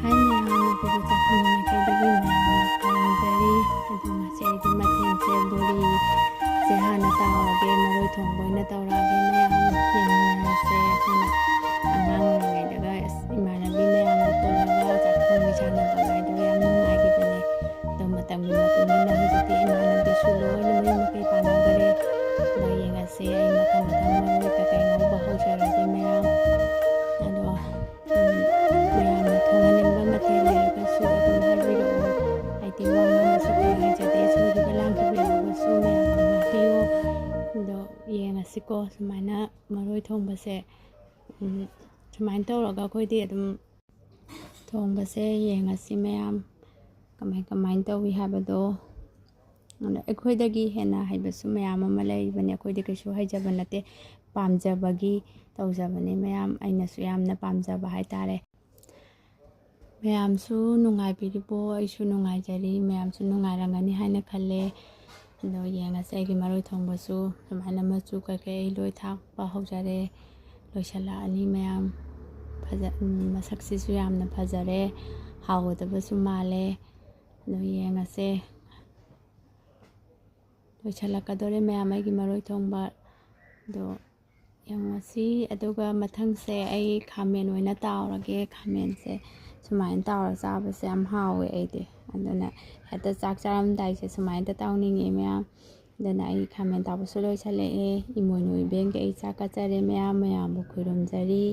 Hai meyam, ꯑꯗꯨꯒ ꯆꯥꯛꯈꯨꯝ ꯃꯥꯏꯀꯩꯗꯒꯤ ꯃꯌꯥꯝꯅ ꯈꯨꯔꯨꯝꯖꯔꯤ ꯑꯗꯨ ꯉꯁꯤ ꯑꯩꯒꯤ ꯃꯊꯦꯜꯁꯦ ꯕꯣꯔꯤꯁꯦ ꯍꯥꯟꯅ ꯇꯥꯎꯔꯒꯦ, ꯃꯔꯣꯏ ꯊꯣꯡꯕ ꯑꯣꯏꯅ ꯇꯧꯔꯛꯑꯒꯦ ꯃꯌꯥꯝ ꯌꯦꯡꯃꯤꯟꯅꯔꯁꯦ꯫ ꯑꯩꯈꯣꯏꯅ ꯑꯉꯥꯡ ꯑꯣꯏꯔꯤꯉꯩꯗꯒ ꯏꯃꯥꯟꯅꯕꯤ ꯃꯌꯥꯝꯒ ꯄꯨꯜꯂꯒ ꯆꯥꯛ ꯊꯣꯡꯕꯤ ꯁꯥꯟꯅꯕꯒꯥꯏꯗꯣ ꯌꯥꯝ ꯅꯨꯡꯉꯥꯏꯈꯤꯕꯅꯦ꯫ ꯑꯗꯣ ꯃꯇꯝꯒꯤ ꯃꯇꯨꯡ ꯏꯟꯅ ꯍꯧꯖꯤꯛꯇꯤ ꯏꯃꯥꯟꯅꯕꯤꯁꯨ ꯂꯣꯏꯅ ꯃꯌꯨꯝ ꯃꯀꯩ ꯄꯥꯟꯅꯈꯔꯦ꯫ ꯑꯗꯣ ꯌꯦꯡꯉꯁꯦ, ꯑꯩ ꯃꯊꯪ ꯃꯔꯣꯏ ꯀꯩꯀꯩ ꯉꯧꯕ ꯍꯧꯖꯔꯒꯦ ꯃꯌꯥꯝ꯫ ꯑꯗꯣ ꯃꯌꯥꯝꯅ ꯊꯣꯡꯍꯟꯅꯤꯡꯕ ꯃꯊꯦꯜ ꯂꯩꯔꯒꯁꯨ ꯑꯗꯨꯝ ꯍꯥꯏꯕꯤꯔꯛꯑꯣ꯫ ꯑꯩꯗꯤ ꯋꯥ ꯉꯥꯡꯕꯁꯨ ꯀꯌꯥ ꯍꯩꯖꯗꯦ, ꯁꯣꯏꯈꯤꯕ ꯂꯥꯟꯈꯤꯕ ꯌꯥꯎꯕꯁꯨ ꯃꯌꯥꯝꯅ ꯉꯥꯛꯄꯤꯌꯨ꯫ ꯑꯗꯣ ꯌꯦꯡꯉꯁꯤꯀꯣ, ꯁꯨꯃꯥꯏꯅ ꯃꯔꯣꯏ ꯊꯣꯡꯕꯁꯦ ꯁꯨꯃꯥꯏꯅ ꯇꯧꯔꯒ ꯑꯩꯈꯣꯏꯗꯤ ꯑꯗꯨꯝ ꯊꯣꯡꯕꯁꯦ ꯌꯦꯡꯉꯁꯤ ꯃꯌꯥꯝ ꯀꯃꯥꯏꯅ ꯇꯧꯋꯤ ꯍꯥꯏꯕꯗꯣ꯫ ꯑꯗꯣ ꯑꯩꯈꯣꯏꯗꯒꯤ ꯍꯦꯟꯅ ꯍꯩꯕꯁꯨ ꯃꯌꯥꯝ ꯑꯃ ꯂꯩꯕꯅꯦ, ꯑꯩꯈꯣꯏꯗꯤ ꯀꯩꯁꯨ ꯍꯩꯖꯕ ꯅꯠꯇꯦ, ꯄꯥꯝꯖꯕꯒꯤ ꯇꯧꯖꯕꯅꯦ ꯃꯌꯥꯝ꯫ ꯑꯩꯅꯁꯨ ꯌꯥꯝꯅ ꯄꯥꯝꯖꯕ ꯍꯥꯏꯇꯥꯔꯦ꯫ ꯃꯌꯥꯝꯁꯨ ꯅꯨꯡꯉꯥꯏꯕꯤꯔꯤꯕꯣ? ꯑꯩꯁꯨ ꯅꯨꯡꯉꯥꯏꯖꯔꯤ, ꯃꯌꯥꯝꯁꯨ ꯅꯨꯡꯉꯥꯏꯔꯝꯒꯅꯤ ꯍꯥꯏꯅ ꯈꯜꯂꯦ꯫ ꯑꯗꯣ ꯌꯦꯡꯉꯁꯦ, ꯑꯩꯒꯤ ꯃꯔꯣꯏ ꯊꯣꯡꯕꯁꯨ ꯁꯨꯃꯥꯏꯅ ꯃꯆꯨ ꯀꯩꯀꯩ ꯑꯩ ꯂꯣꯏ ꯊꯥꯛꯄ ꯍꯧꯖꯔꯦ, ꯂꯣꯏꯁꯤꯜꯂꯛꯑꯅꯤ ꯃꯌꯥꯝ꯫ ꯃꯁꯛꯁꯤꯁꯨ ꯌꯥꯝꯅ ꯐꯖꯔꯦ, ꯍꯥꯎꯒꯗꯕꯁꯨ ꯃꯥꯜꯂꯦ꯫ ꯑꯗꯣ ꯌꯦꯡꯉꯁꯦ, ꯂꯣꯏꯁꯤꯜꯂꯛꯀꯗꯧꯔꯦ ꯃꯌꯥꯝ ꯑꯩꯒꯤ ꯃꯔꯣꯏ ꯊꯣꯡꯕ꯫ ꯑꯗꯣ ꯌꯦꯡꯉꯁꯤ, ꯑꯗꯨꯒ ꯃꯊꯪꯁꯦ ꯑꯩ ꯈꯥꯃꯦꯟ ꯑꯣꯏꯅ ꯇꯥꯎꯔꯒꯦ꯫ ꯈꯥꯃꯦꯟꯁꯦ ꯁꯨꯃꯥꯏꯅ ꯇꯥꯎꯔ ꯆꯥꯕꯁꯦ ꯌꯥꯝ ꯍꯥꯎꯋꯦ ꯑꯩꯗꯤ, ꯑꯗꯨꯅ ꯍꯦꯛꯇ ꯆꯥꯛ ꯆꯥꯔꯝꯗꯥꯏꯁꯦ ꯁꯨꯃꯥꯏꯅ ꯇꯥꯎꯅꯤꯡꯉꯦ ꯃꯌꯥꯝ꯫ ꯑꯗꯨꯅ ꯑꯩ ꯈꯥꯃꯦꯟ ꯇꯥꯎꯕꯁꯨ ꯂꯣꯏꯁꯤꯜꯂꯛꯑꯦ꯫ ꯏꯃꯣꯏꯅꯨ ꯏꯕꯦꯟꯒꯤ ꯑꯩ ꯆꯥꯛ ꯀꯠꯆꯔꯦ ꯃꯌꯥꯝꯕꯨ ꯈꯨꯔꯨꯝꯖꯔꯤ꯫